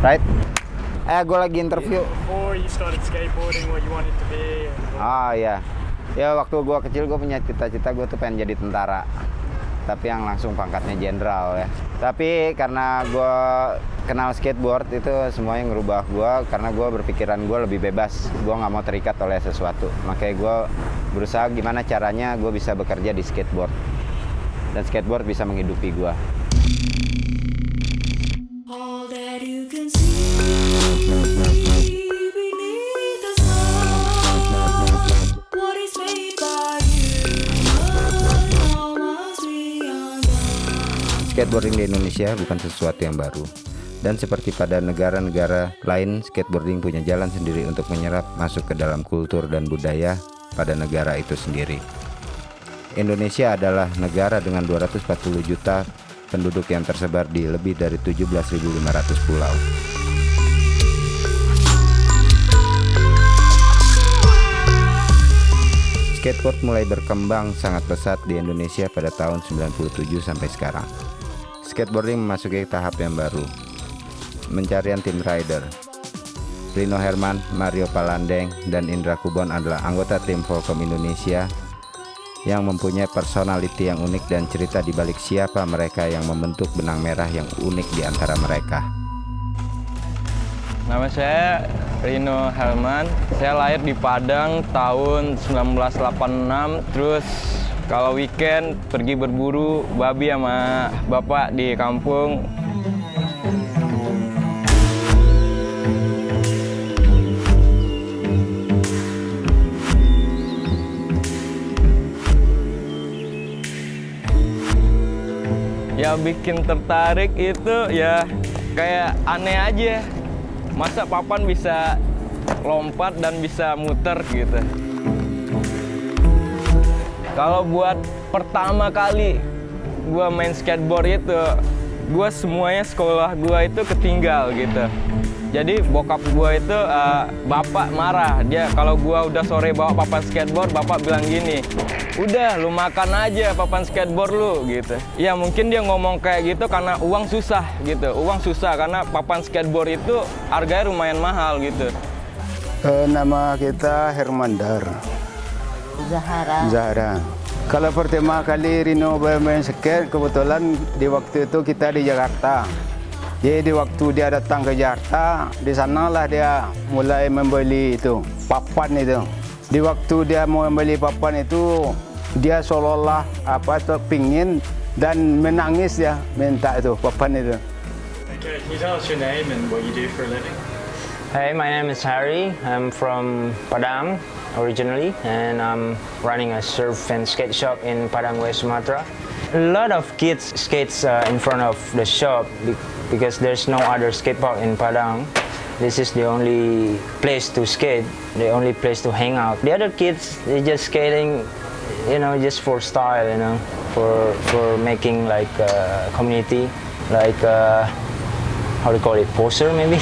right? Gue lagi interview. Before you started skateboarding, what you wanted to be? Ya. Ya waktu gue kecil gue punya cita-cita gue tuh pengen jadi tentara. Tapi yang langsung pangkatnya jenderal ya. Tapi karena gue kenal skateboard itu semuanya ngerubah gue. Karena gue berpikiran gue lebih bebas. Gue nggak mau terikat oleh sesuatu. Makanya gue berusaha gimana caranya gue bisa bekerja di skateboard. Dan skateboard bisa menghidupi gue. All that you can see beneath the sun, what is made by you must be undone. Skateboarding di Indonesia bukan sesuatu yang baru. Dan seperti pada negara-negara lain, skateboarding punya jalan sendiri untuk menyerap masuk ke dalam kultur dan budaya pada negara itu sendiri. Indonesia adalah negara dengan 240 juta penduduk yang tersebar di lebih dari 17.500 pulau. Skateboard mulai berkembang sangat pesat di Indonesia pada tahun 97 sampai sekarang. Skateboarding memasuki tahap yang baru. Pencarian tim rider. Rino Herman, Mario Palandeng, dan Indra Kubon adalah anggota tim Volcom Indonesia yang mempunyai personality yang unik dan cerita di balik siapa mereka yang membentuk benang merah yang unik di antara mereka. Nama saya Rino Helman, saya lahir di Padang tahun 1986, terus kalau weekend pergi berburu babi sama bapak di kampung. Ya bikin tertarik itu ya kayak aneh aja. Masa papan bisa lompat dan bisa muter gitu. Kalau buat pertama kali gua main skateboard itu, gua semuanya sekolah gua itu ketinggal gitu. Jadi bokap gua itu bapak marah. Dia kalau gua udah sore bawa papan skateboard, bapak bilang gini, "Udah, lu makan aja papan skateboard lu," gitu. Ya mungkin dia ngomong kayak gitu karena uang susah gitu. Uang susah karena papan skateboard itu harganya lumayan mahal gitu. Nama kita Hermandar Zahra. Kalau pertama kali Rino bermain skate, kebetulan di waktu itu kita di Jakarta. Jadi waktu dia datang ke Jakarta, di sanalah dia mulai membeli itu papan itu. Di waktu dia mau membeli papan itu, dia seolah-olah pingin dan menangis ya minta itu papan itu. Okay, can you tell us your name and what you do for a living? Hey, my name is Harry. I'm from Padang originally, and I'm running a surf and skate shop in Padang, West Sumatra. A lot of kids skates in front of the shop because there's no other skate park in Padang. This is the only place to skate, the only place to hang out. The other kids, they just skating, just for style, for making like a community, like how do you call it, poster maybe?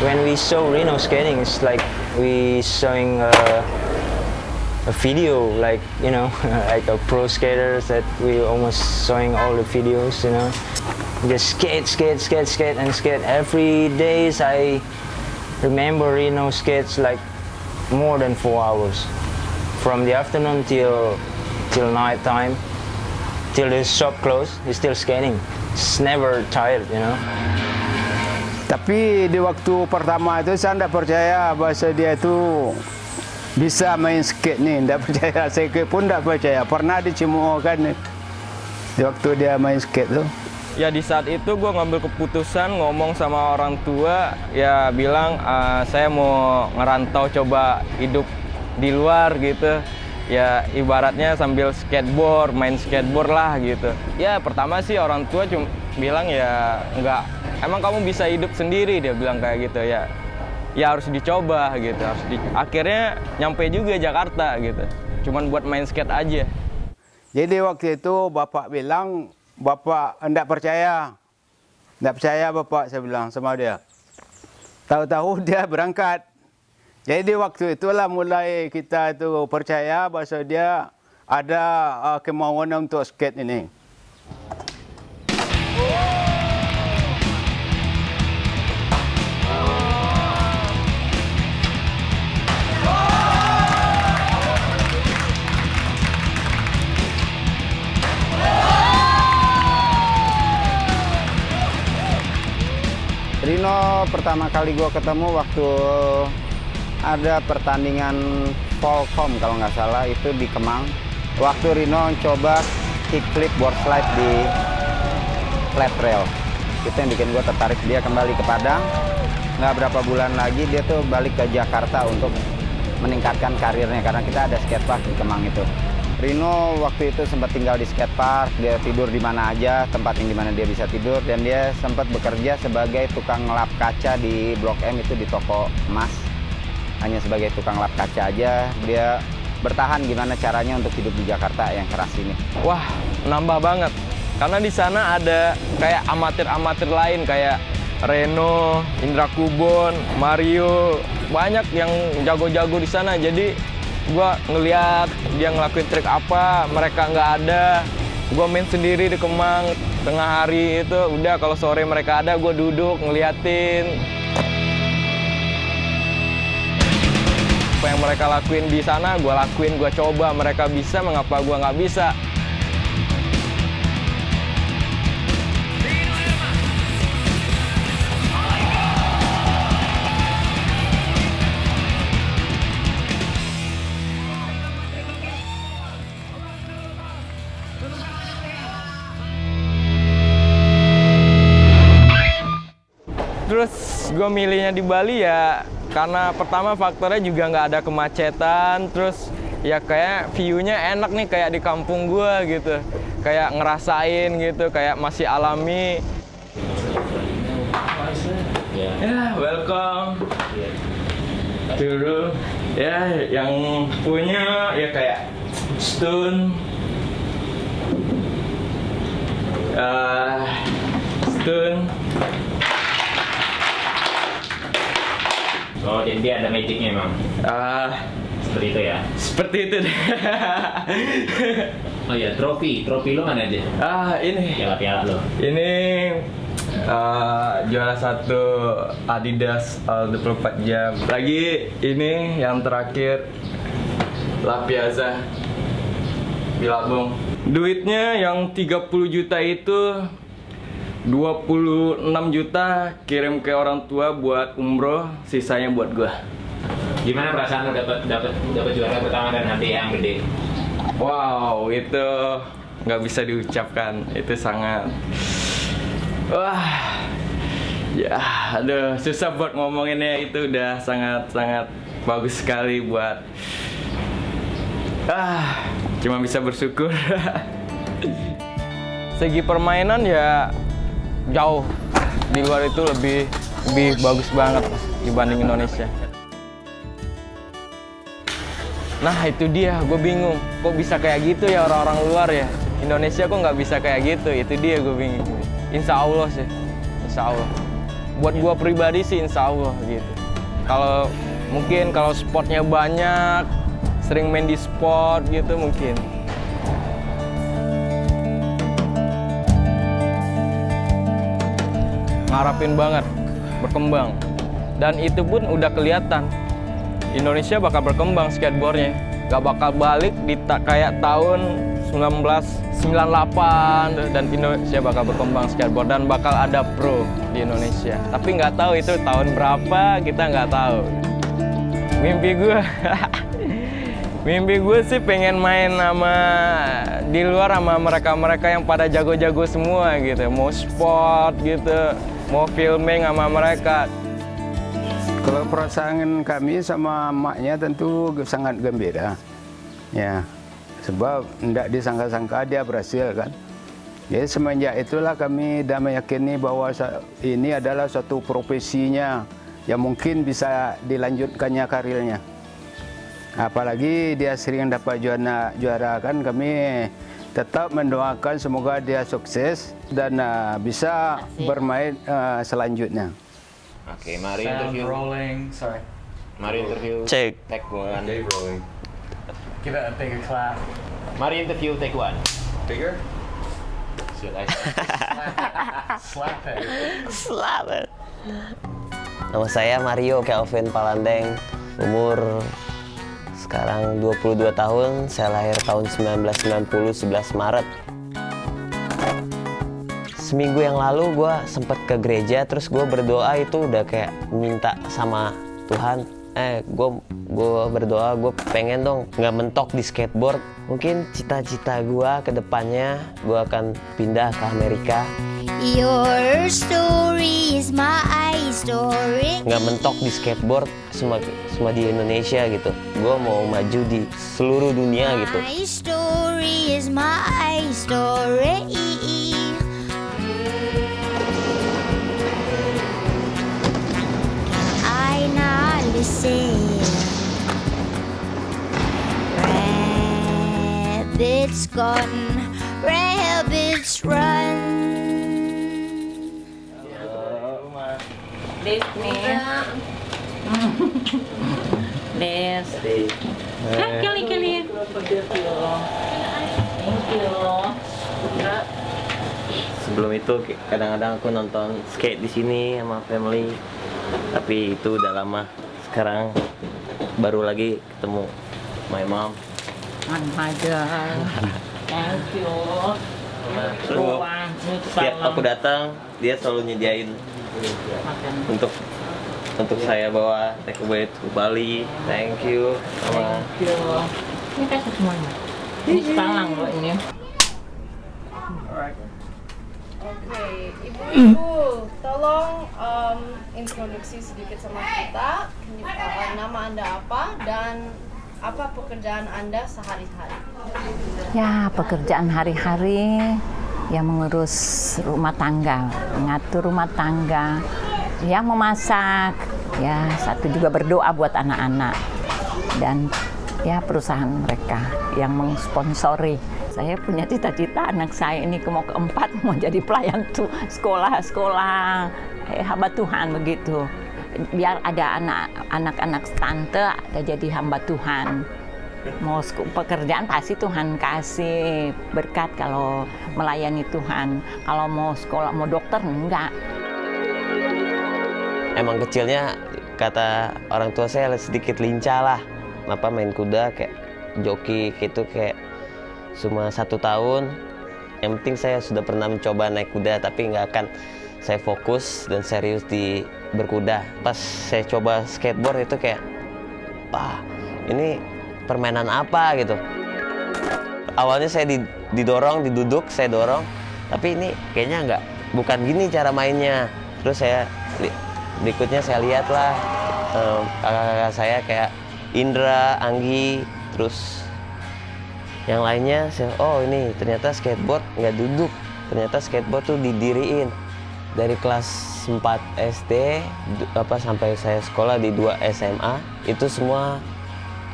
When we show Reno skating, it's like we showing a video, like like a pro skaters that we almost showing all the videos, just skate and skate every days. I remember Reno skates like more than 4 hours, from the afternoon till night time, till the shop closed. He's still skating. He's never tired, Tapi di waktu pertama itu saya tidak percaya bahwa dia itu bisa main skate nih, tidak percaya. Saya pun tidak percaya. Pernah dicemoohkan nih di waktu dia main skate tuh. Ya di saat itu gue ngambil keputusan ngomong sama orang tua, ya bilang saya mau ngerantau coba hidup di luar gitu. Ya ibaratnya sambil skateboard, main skateboard lah gitu. Ya pertama sih orang tua cuma bilang ya enggak, emang kamu bisa hidup sendiri, dia bilang kayak gitu ya. Ya harus dicoba gitu, akhirnya nyampe juga Jakarta gitu. Cuman buat main skate aja. Jadi waktu itu bapak bilang, bapak enggak percaya. Enggak percaya bapak, saya bilang sama dia. Tahu-tahu dia berangkat. Jadi waktu itulah mulai kita itu percaya bahwa dia ada kemauan untuk skate ini. Rino pertama kali gue ketemu waktu ada pertandingan Volcom kalau nggak salah, itu di Kemang. Waktu Rino coba kickflip board slide di flat rail. Itu yang bikin gue tertarik. Dia kembali ke Padang. Nggak berapa bulan lagi dia tuh balik ke Jakarta untuk meningkatkan karirnya, karena kita ada skatepark di Kemang itu. Rino waktu itu sempat tinggal di skatepark, dia tidur di mana aja, tempat yang dimana dia bisa tidur, dan dia sempat bekerja sebagai tukang lap kaca di Blok M, itu di toko emas. Hanya sebagai tukang lap kaca aja, dia bertahan gimana caranya untuk hidup di Jakarta yang keras ini. Wah, nambah banget. Karena di sana ada kayak amatir-amatir lain kayak Reno, Indra Kubon, Mario, banyak yang jago-jago di sana. Jadi gua ngeliat dia ngelakuin trik apa, mereka nggak ada. Gua main sendiri di Kemang tengah hari itu, udah kalau sore mereka ada, gua duduk ngeliatin. Apa yang mereka lakuin di sana, gua lakuin, gua coba. Mereka bisa, mengapa gua nggak bisa? Terus gue milihnya di Bali ya karena pertama faktornya juga nggak ada kemacetan, terus ya kayak view-nya enak nih kayak di kampung gue gitu, kayak ngerasain gitu, kayak masih alami. Ya, welcome. Dulu ya yang punya ya kayak Stone, Stone. Oh, jadi dia ada magicnya emang? Seperti itu ya? Seperti itu deh. Oh ya, trofi lo mana aja? Ini Piala-piala lo? Ini juara 1 Adidas 24 jam. Lagi ini yang terakhir La Piazza Billabong. Duitnya yang 30 juta itu 26 juta kirim ke orang tua buat umroh, sisanya buat gua. Gimana perasaan lo dapat juara pertama dan hadiah yang gede? Wow, itu nggak bisa diucapkan. Itu sangat, wah, ya, aduh, susah buat ngomonginnya. Itu udah sangat bagus sekali buat, cuma bisa bersyukur. Segi permainan ya jauh di luar itu lebih bagus banget dibanding Indonesia. Nah itu dia, gue bingung kok bisa kayak gitu ya orang-orang luar ya. Indonesia kok nggak bisa kayak gitu, itu dia gue bingung. Insya Allah sih, insya Allah. Buat gue pribadi sih insya Allah gitu. Kalau mungkin kalau sportnya banyak, sering main di sport gitu mungkin. Ngarapin banget berkembang, dan itu pun udah kelihatan Indonesia bakal berkembang skateboardnya, gak bakal balik di kayak tahun 1998, dan Indonesia bakal berkembang skateboard dan bakal ada pro di Indonesia. Tapi nggak tahu itu tahun berapa, kita nggak tahu. Mimpi gue sih pengen main di luar sama mereka yang pada jago-jago semua gitu, mau sport gitu, mau filming sama mereka. Kalau perasaan kami sama maknya tentu sangat gembira, ya, sebab tidak disangka-sangka dia berhasil kan. Jadi semenjak itulah kami dah meyakini bahwa ini adalah suatu profesinya yang mungkin bisa dilanjutkannya karirnya. Apalagi dia sering dapat juara kan, kami tetap mendoakan semoga dia sukses dan bisa bermain selanjutnya. Oke, mari interview. Rolling, sorry. Mari interview. Cek. Take one. Give it a bigger clap. Mari interview take one. Bigger? Should I? Slap it. Slap it. Nama saya Mario Kelvin Palandeng, umur sekarang 22 tahun, saya lahir tahun 1990, 11 Maret. seminggu yang lalu gue sempet ke gereja, terus gue berdoa itu udah kayak minta sama Tuhan, gue berdoa gue pengen dong nggak mentok di skateboard. Mungkin cita-cita gue ke depannya gue akan pindah ke Amerika. Your story is my story. Nggak mentok di skateboard semua di Indonesia gitu. Gue mau maju di seluruh dunia gitu. My story is my story. I not listen. Rabbits gone, rabbits run. Des nih. Des. Kali. Sebelum itu kadang-kadang aku nonton skate di sini sama family, tapi itu udah lama. Sekarang baru lagi ketemu my mom. Thank you. Setiap aku datang, dia selalu nyediain untuk saya bawa take away to Bali. Thank you. Sama. Ini kasih semuanya. Ini sekarang loh ini. Oke, ibu-ibu, tolong introduksi sedikit sama kita. Nama Anda apa dan apa pekerjaan Anda sehari-hari? Ya, pekerjaan hari-hari ya mengurus rumah tangga, mengatur rumah tangga, ya memasak, ya satu juga berdoa buat anak-anak dan ya perusahaan mereka yang mensponsori. Saya punya cita-cita anak saya ini mau keempat mau jadi pelayan tuh sekolah hamba Tuhan begitu. Biar ada anak-anak tante ada jadi hamba Tuhan. Mau pekerjaan pasti Tuhan kasih berkat kalau melayani Tuhan. Kalau mau sekolah mau dokter enggak. Emang kecilnya kata orang tua saya sedikit lincah lah. Apa main kuda kayak joki gitu kayak cuma 1 tahun. Yang penting saya sudah pernah mencoba naik kuda tapi nggak akan saya fokus dan serius di berkuda. Pas saya coba skateboard itu kayak, wah ini permainan apa gitu. Awalnya saya diduduk, saya dorong, tapi ini kayaknya bukan gini cara mainnya. Terus saya berikutnya saya lihat lah kakak-kakak saya kayak Indra, Anggi, terus yang lainnya. Oh ini ternyata skateboard nggak duduk, ternyata skateboard tuh didiriin. Dari kelas 4 SD sampai saya sekolah di 2 SMA, itu semua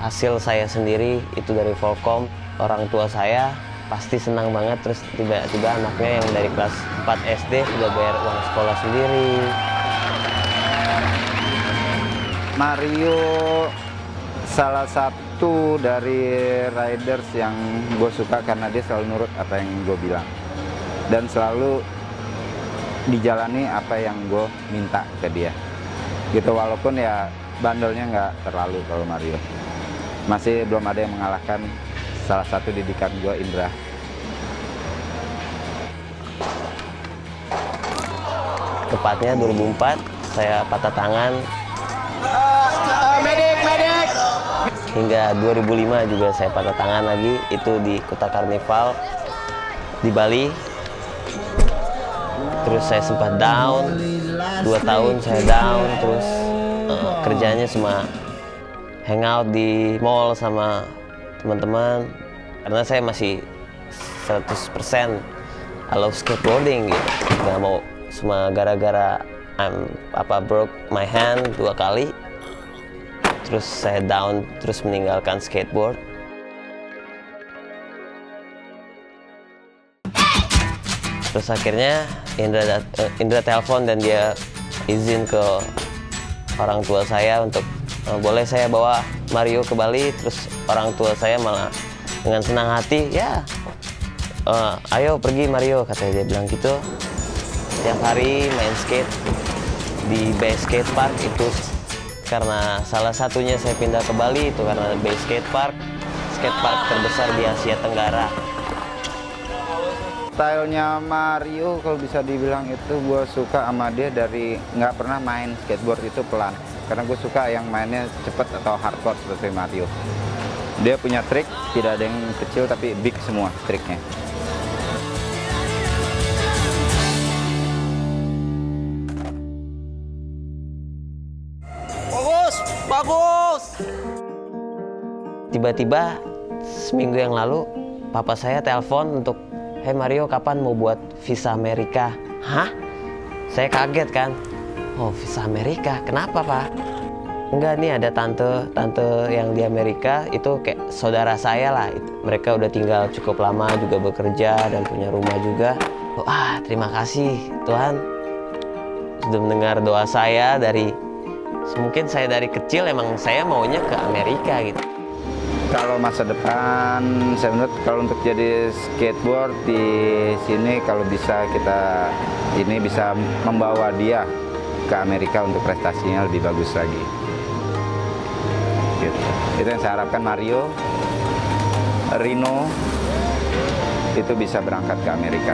hasil saya sendiri, itu dari Volcom. Orang tua saya pasti senang banget, terus tiba-tiba anaknya yang dari kelas 4 SD sudah bayar uang sekolah sendiri. Mario salah satu dari riders yang gue suka karena dia selalu nurut apa yang gue bilang dan selalu dijalani apa yang gue minta ke dia gitu, walaupun ya bandelnya nggak terlalu. Kalau Mario masih belum ada yang mengalahkan salah satu didikan gue, Indra. Tepatnya 2004 saya patah tangan. Medik. Hingga 2005 juga saya patah tangan lagi, itu di Kota Karnival di Bali. Terus saya sempat down, 2 tahun saya down, terus kerjanya cuma hangout di mall sama teman-teman. Karena saya masih 100% I love skateboarding gitu. Gak mau cuma gara-gara broke my hand 2 kali. Terus saya down, terus meninggalkan skateboard. Terus akhirnya Indra telepon dan dia izin ke orang tua saya untuk boleh saya bawa Mario ke Bali. Terus orang tua saya malah dengan senang hati, ya ayo pergi Mario, katanya dia bilang gitu. Setiap hari main skate di Bay Skate Park itu karena salah satunya saya pindah ke Bali itu karena Bay Skate Park terbesar di Asia Tenggara. stylenya Mario kalau bisa dibilang itu gue suka sama dia dari nggak pernah main skateboard itu pelan. Karena gue suka yang mainnya cepet atau hardcore seperti Mario. Dia punya trik, tidak ada yang kecil tapi big semua triknya. Bagus! Tiba-tiba seminggu yang lalu papa saya telepon untuk, "Hey Mario, kapan mau buat visa Amerika?" Hah? Saya kaget kan. Oh, visa Amerika? Kenapa, Pak? Enggak, nih ada tante yang di Amerika, itu kayak saudara saya lah. Mereka udah tinggal cukup lama, juga bekerja dan punya rumah juga. Terima kasih Tuhan sudah mendengar doa saya mungkin saya dari kecil emang saya maunya ke Amerika gitu. Kalau masa depan, saya menurut kalau untuk jadi skateboard di sini kalau bisa kita bisa membawa dia ke Amerika untuk prestasinya lebih bagus lagi. Gitu. Itu yang saya harapkan Mario, Rino itu bisa berangkat ke Amerika.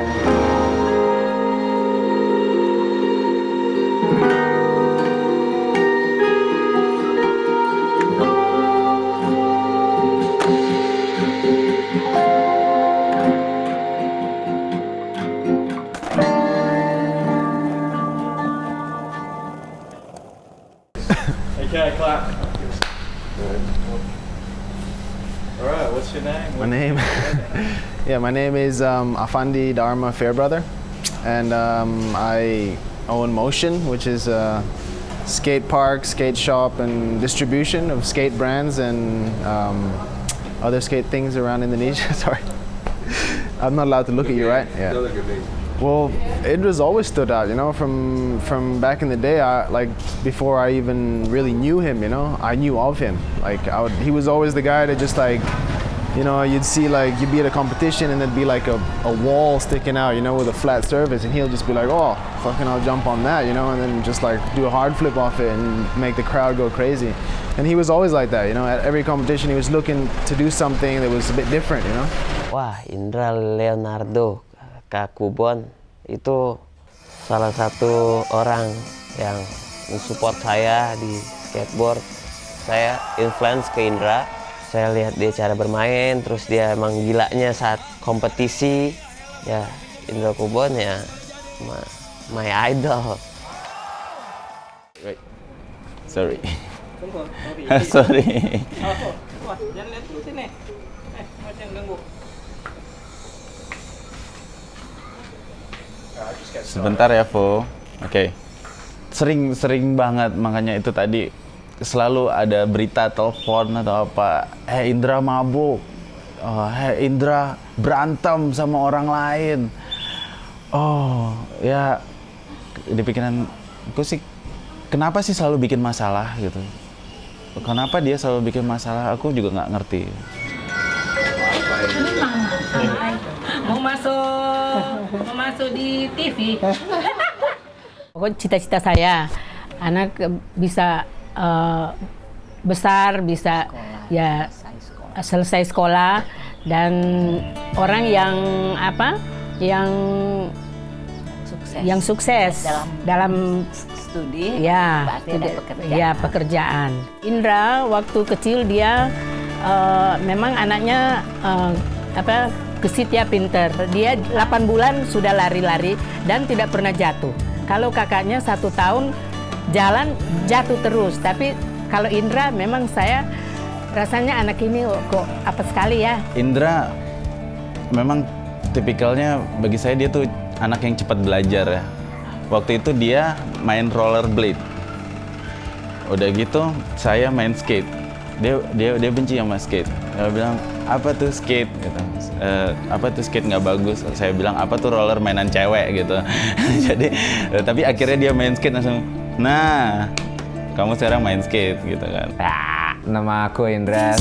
Okay, clap. All right, what's your name? My name is Afandi Dharma Fairbrother, and I own Motion, which is a skate park, skate shop, and distribution of skate brands and other skate things around Indonesia. Sorry, I'm not allowed to look at you, right? Yeah. Well, Indra's always stood out, from back in the day. Before I even really knew him, I knew of him. He was always the guy that just you'd see you'd be at a competition and there'd be a wall sticking out, with a flat surface, and he'll just be like, "Oh, fucking, I'll jump on that," and then just do a hard flip off it and make the crowd go crazy. And he was always like that, At every competition, he was looking to do something that was a bit different, Wah, Indra Leonardo Kakubon itu salah satu orang yang mensupport saya di skateboard. Saya influence ke Indra. Saya lihat dia cara bermain, terus dia emang gilanya saat kompetisi. Ya, Indra Kubon ya my idol. Wait. Sorry. Sorry. Jangan lihat dulu sini. Macam ganggu. Sebentar ya, Vo. Oke. Sering banget, makanya itu tadi selalu ada berita telepon atau apa. Indra mabuk. Indra berantem sama orang lain. Oh, ya di pikiranku sih, kenapa sih selalu bikin masalah gitu? Kenapa dia selalu bikin masalah? Aku juga nggak ngerti. Mau masuk di TV. Pokoknya cita-cita saya anak bisa besar, bisa ya selesai sekolah, dan orang yang sukses dalam studi, ya, pekerjaan. Indra waktu kecil dia memang anaknya gesit ya, pinter. Dia 8 bulan sudah lari-lari dan tidak pernah jatuh. Kalau kakaknya 1 tahun jalan jatuh terus. Tapi kalau Indra memang saya rasanya anak ini kok apa sekali ya. Indra memang tipikalnya, bagi saya dia tuh anak yang cepat belajar ya. Waktu itu dia main rollerblade. Udah gitu saya main skate. Dia benci sama skate. Dia bilang, "Apa tuh skate?" gitu. Apa tuh skate nggak bagus. Saya bilang, "Apa tuh roller mainan cewek?" gitu. Jadi tapi akhirnya dia main skate langsung, "Nah, kamu sekarang main skate," gitu kan. Nama aku Indra.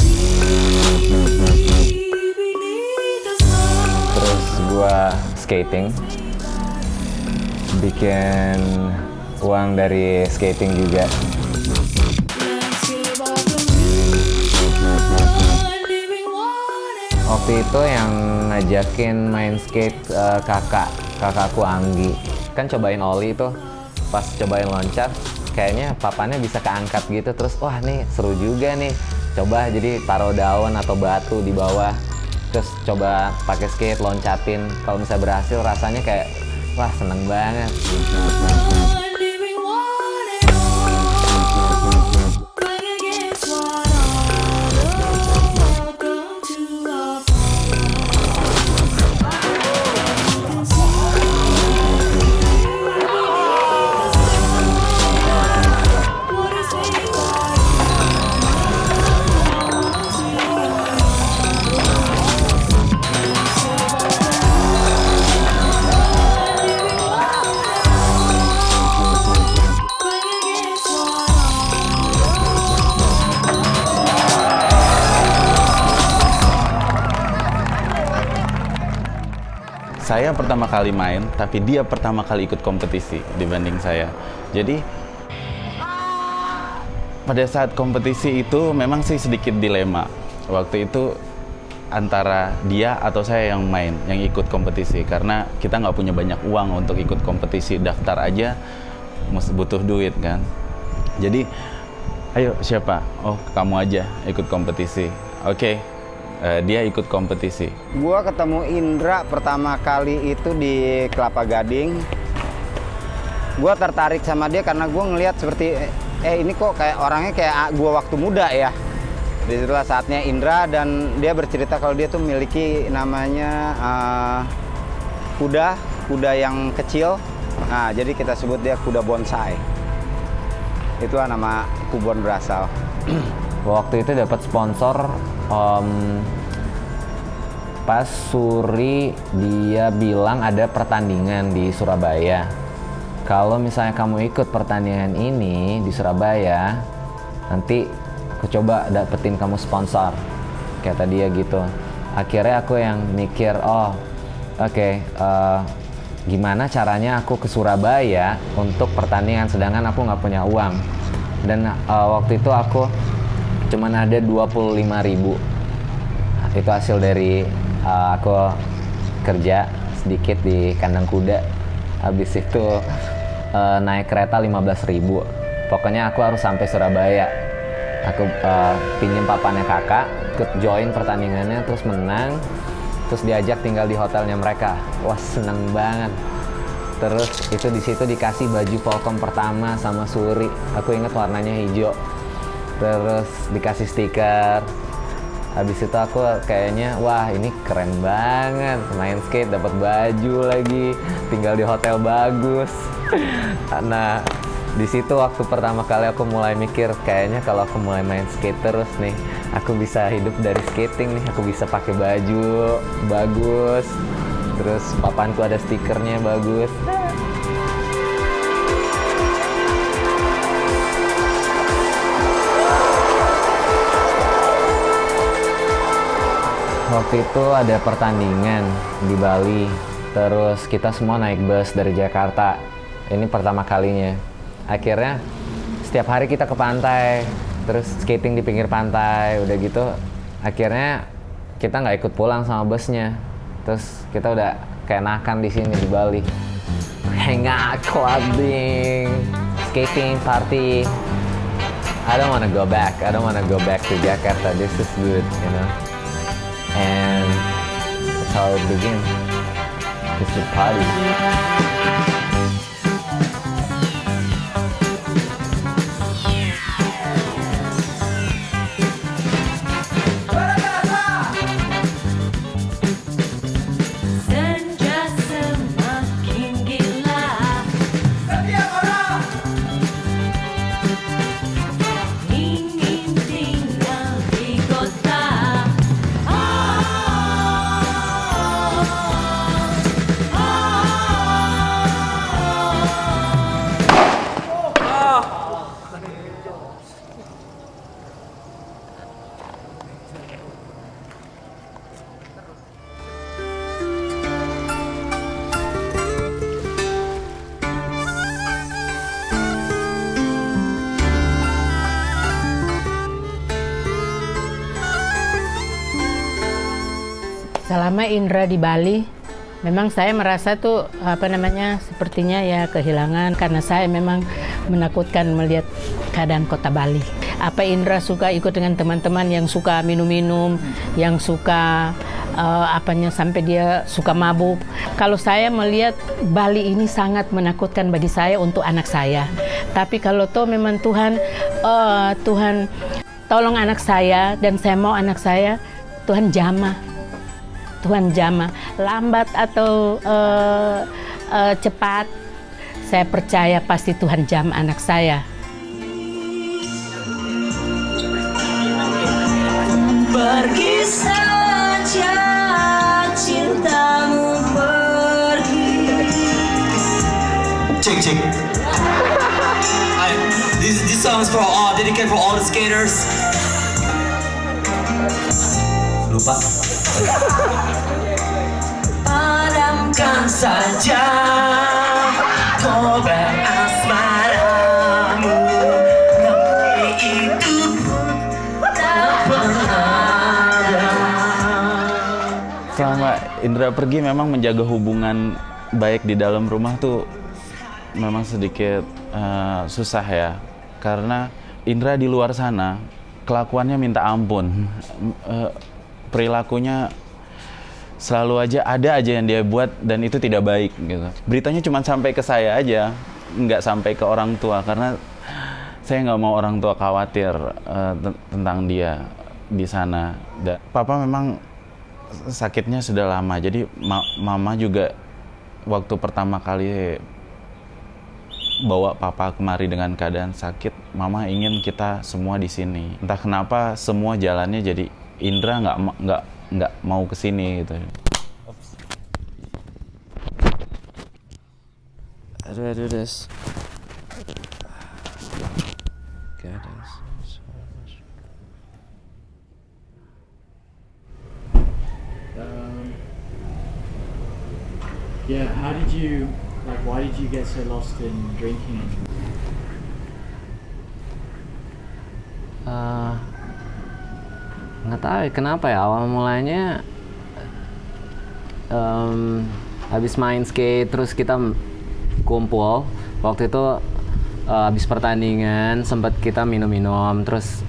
Terus gua skating. Bikin uang dari skating juga. Waktu itu yang ngajakin main skate kakakku Anggi. Kan cobain ollie tuh, pas cobain loncat, kayaknya papannya bisa keangkat gitu. Terus wah nih seru juga nih. Coba jadi taruh daun atau batu di bawah. Terus coba pakai skate loncatin. Kalau misalnya berhasil rasanya kayak wah seneng banget. Saya pertama kali main, tapi dia pertama kali ikut kompetisi dibanding saya. Jadi pada saat kompetisi itu memang sih sedikit dilema. Waktu itu antara dia atau saya yang main, yang ikut kompetisi. Karena kita nggak punya banyak uang untuk ikut kompetisi, daftar aja butuh duit kan. Jadi ayo siapa? Oh kamu aja ikut kompetisi. Oke. Dia ikut kompetisi. Gua ketemu Indra pertama kali itu di Kelapa Gading. Gua tertarik sama dia karena gua ngelihat seperti ini kok kayak orangnya kayak gua waktu muda ya. Disitulah saatnya Indra dan dia bercerita kalau dia tuh memiliki namanya kuda yang kecil. Nah, jadi kita sebut dia kuda bonsai. Itulah nama Kubon berasal. Waktu itu dapat sponsor pas Suri dia bilang ada pertandingan di Surabaya. Kalau misalnya kamu ikut pertandingan ini di Surabaya, nanti aku coba dapetin kamu sponsor. Kata dia gitu. Akhirnya aku yang mikir, gimana caranya aku ke Surabaya untuk pertandingan sedangkan aku nggak punya uang. Dan waktu itu aku cuman ada 25.000. Itu hasil dari aku kerja sedikit di kandang kuda. Habis itu naik kereta 15.000. Pokoknya aku harus sampai Surabaya. Aku pinjem papannya kakak, ikut join pertandingannya, terus menang. Terus diajak tinggal di hotelnya mereka. Wah seneng banget. Terus itu di situ dikasih baju Volcom pertama sama Suri. Aku inget warnanya hijau. Terus dikasih stiker. Habis itu aku kayaknya wah ini keren banget, main skate dapat baju lagi, tinggal di hotel bagus. Nah di situ waktu pertama kali aku mulai mikir kayaknya kalau aku mulai main skate terus nih, aku bisa hidup dari skating nih, aku bisa pakai baju bagus, terus papanku ada stikernya bagus. Waktu itu ada pertandingan di Bali, terus kita semua naik bus dari Jakarta. Ini pertama kalinya. Akhirnya setiap hari kita ke pantai, terus skating di pinggir pantai, udah gitu. Akhirnya kita nggak ikut pulang sama busnya. Terus kita udah keenakan di sini di Bali. Hang out, clubbing, skating, party. I don't wanna go back. I don't wanna go back to Jakarta. This is good, you know. And that's how it begins. Just a party. Senja semakin gila. Setiap orang ingin tinggal di kota. Selama Indra di Bali, memang saya merasa tuh sepertinya ya kehilangan karena saya memang menakutkan melihat keadaan kota Bali. Apa Indra suka ikut dengan teman-teman yang suka minum-minum, yang suka sampai dia suka mabuk. Kalau saya melihat Bali ini sangat menakutkan bagi saya untuk anak saya. Tapi kalau toh memang Tuhan tolong anak saya dan saya mau anak saya, Tuhan jamah. Tuhan jamah, lambat atau cepat, saya percaya pasti Tuhan jamah anak saya. Pergi saja cintamu pergi. Cek. This song is for all, dedicated for all the skaters. Lupa. Padamkan saja kobar asmaramu, itu tak pernah ada. Selama Indra pergi memang menjaga hubungan baik di dalam rumah tuh memang sedikit susah ya, karena Indra di luar sana kelakuannya minta ampun, perilakunya selalu ada aja yang dia buat dan itu tidak baik gitu. Beritanya cuma sampai ke saya aja, nggak sampai ke orang tua karena saya nggak mau orang tua khawatir tentang dia di sana. Papa memang sakitnya sudah lama, jadi mama juga waktu pertama kali bawa papa kemari dengan keadaan sakit, mama ingin kita semua di sini. Entah kenapa semua jalannya jadi Indra nggak mau kesini gitu. How do I do this? Yeah, how did you, why did you get so lost in drinking? Nggak tahu ya kenapa ya, awal mulanya habis main skate terus kita kumpul. Waktu itu habis pertandingan sempat kita minum-minum, terus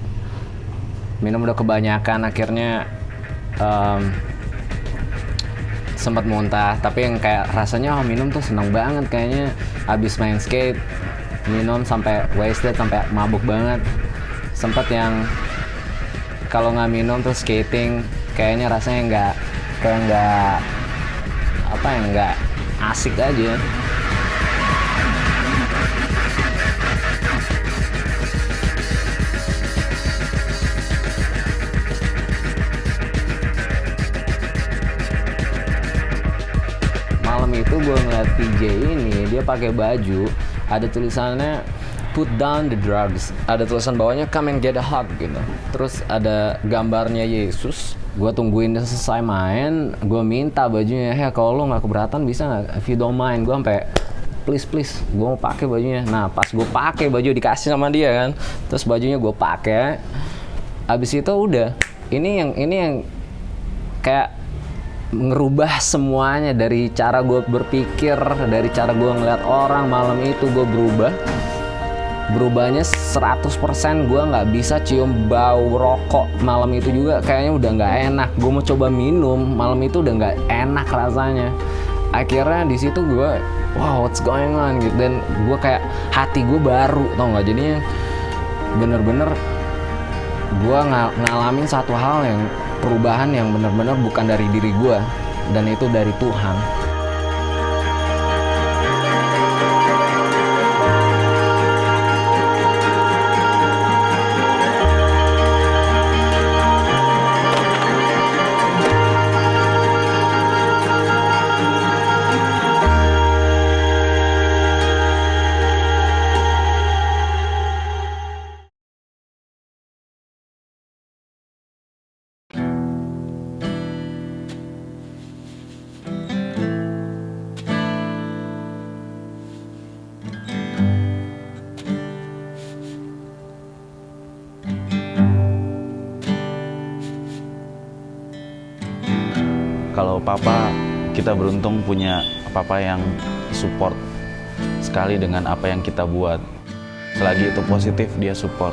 minum udah kebanyakan akhirnya sempat muntah. Tapi yang kayak rasanya minum tuh seneng banget kayaknya, habis main skate minum sampai wasted, sampai mabuk banget. Sempat yang kalau nggak minum terus skating kayaknya rasanya nggak asik aja. Malam itu gue ngeliat PJ ini, dia pakai baju ada tulisannya put down the drugs, ada tulisan bawahnya come and get a hug gitu. Terus ada gambarnya Yesus. Gue tungguin dia selesai main, gue minta bajunya, kalau lo nggak keberatan bisa nggak, if you don't mind. Gue sampai please gue mau pakai bajunya. Nah pas gue pakai baju dikasih sama dia kan, terus bajunya gue pakai. Abis itu udah, ini yang kayak ngerubah semuanya, dari cara gue berpikir, dari cara gue ngeliat orang. Malam itu gue berubahnya 100%. Gue nggak bisa cium bau rokok malam itu juga, kayaknya udah nggak enak. Gue mau coba minum malam itu udah nggak enak rasanya. Akhirnya di situ gue wow, what's going on gitu, dan gue kayak hati gue baru, tau nggak, jadinya bener-bener gue ngalamin satu hal yang perubahan yang bener-bener bukan dari diri gue, dan itu dari Tuhan. papa, kita beruntung punya papa yang support sekali dengan apa yang kita buat. Selagi itu positif, dia support.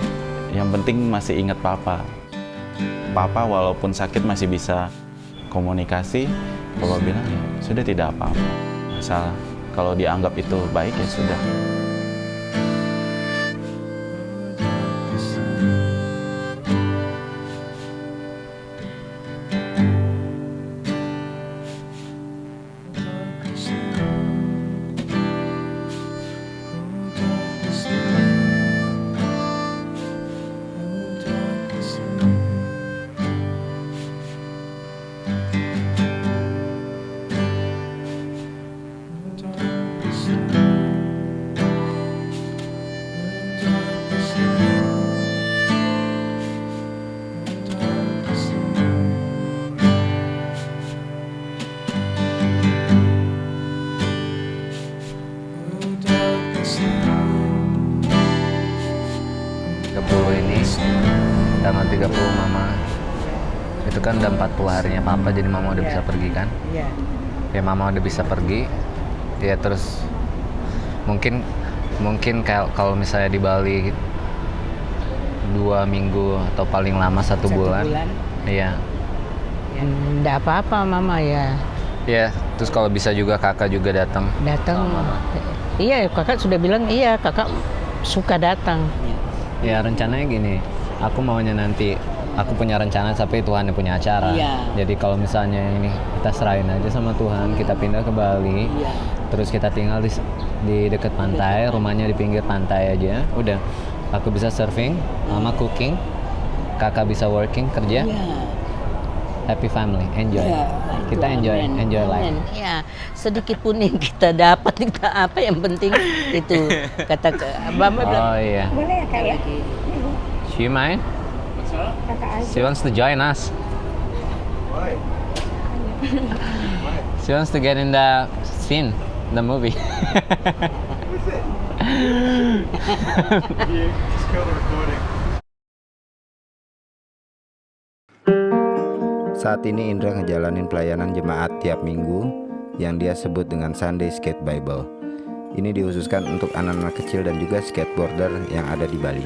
Yang penting masih ingat papa. Papa walaupun sakit masih bisa komunikasi. Papa bilang ya sudah, tidak apa-apa. Masalah kalau dianggap itu baik ya sudah. Tanggal 30 mama itu kan udah 40 harinya papa, jadi mama udah bisa pergi kan. Ya mama udah bisa pergi ya, terus mungkin kalau misalnya di Bali 2 minggu atau paling lama 1 bulan. Iya ya, nggak apa-apa mama ya. Ya terus kalau bisa juga kakak juga datang. Iya kakak sudah bilang iya, kakak suka datang. Ya rencananya gini, aku maunya nanti, aku punya rencana tapi Tuhan yang punya acara. Jadi kalau misalnya ini kita serahin aja sama Tuhan, kita pindah ke Bali, terus kita tinggal di dekat pantai, rumahnya di pinggir pantai aja. Udah, aku bisa surfing, mama cooking, kakak bisa working, kerja. Happy family, enjoy. Kita enjoy life. Ya, sedikit pun yang kita dapat, kita apa yang penting itu kata Mama bilang. Oh iya. Boleh ya kak ya? She mind? She wants to join us. Why? She wants to get in the scene, the movie. Just kill the recording. Saat ini Indra ngejalanin pelayanan jemaat tiap minggu yang dia sebut dengan Sunday Skate Bible. Ini dikhususkan untuk anak-anak kecil dan juga skateboarder yang ada di Bali.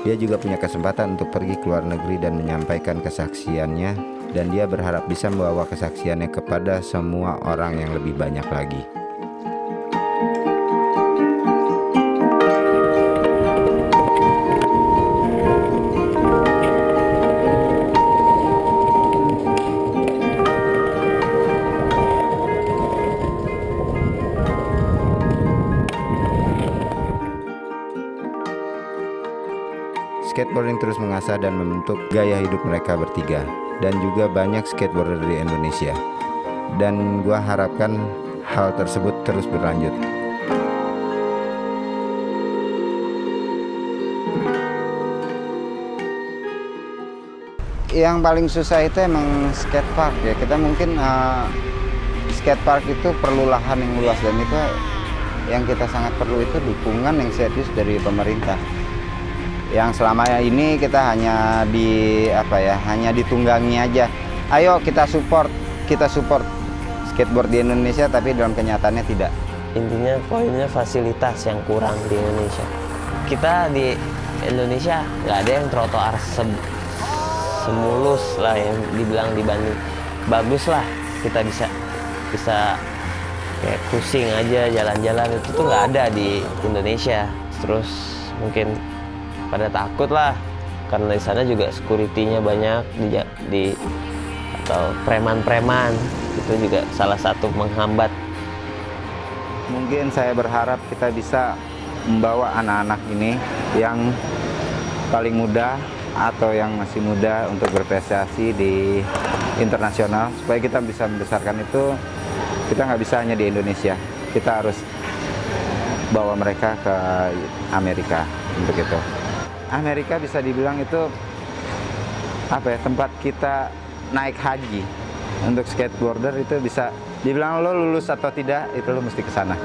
Dia juga punya kesempatan untuk pergi ke luar negeri dan menyampaikan kesaksiannya, dan dia berharap bisa membawa kesaksiannya kepada semua orang yang lebih banyak lagi. Skateboarding terus mengasah dan membentuk gaya hidup mereka bertiga, dan juga banyak skateboarder di Indonesia. Dan gua harapkan hal tersebut terus berlanjut. Yang paling susah itu emang skatepark ya. Kita mungkin skatepark itu perlu lahan yang luas, dan itu yang kita sangat perlu itu dukungan yang serius dari pemerintah. Yang selama ini kita hanya hanya ditunggangi aja. Ayo kita support skateboard di Indonesia, tapi dalam kenyataannya tidak. Intinya poinnya fasilitas yang kurang di Indonesia. Kita di Indonesia nggak ada yang trotoar semulus lah yang dibilang dibanding. Bagus lah, kita bisa kayak pusing aja jalan-jalan, itu tuh nggak ada di Indonesia. Terus mungkin pada takut lah karena di sana juga security-nya banyak atau preman-preman, itu juga salah satu menghambat. Mungkin saya berharap kita bisa membawa anak-anak ini yang paling muda atau yang masih muda untuk berprestasi di internasional, supaya kita bisa membesarkan itu. Kita nggak bisa hanya di Indonesia, kita harus bawa mereka ke Amerika untuk itu. Amerika bisa dibilang itu tempat kita naik haji. Untuk skateboarder itu bisa dibilang lo lulus atau tidak, itu lo mesti ke sana.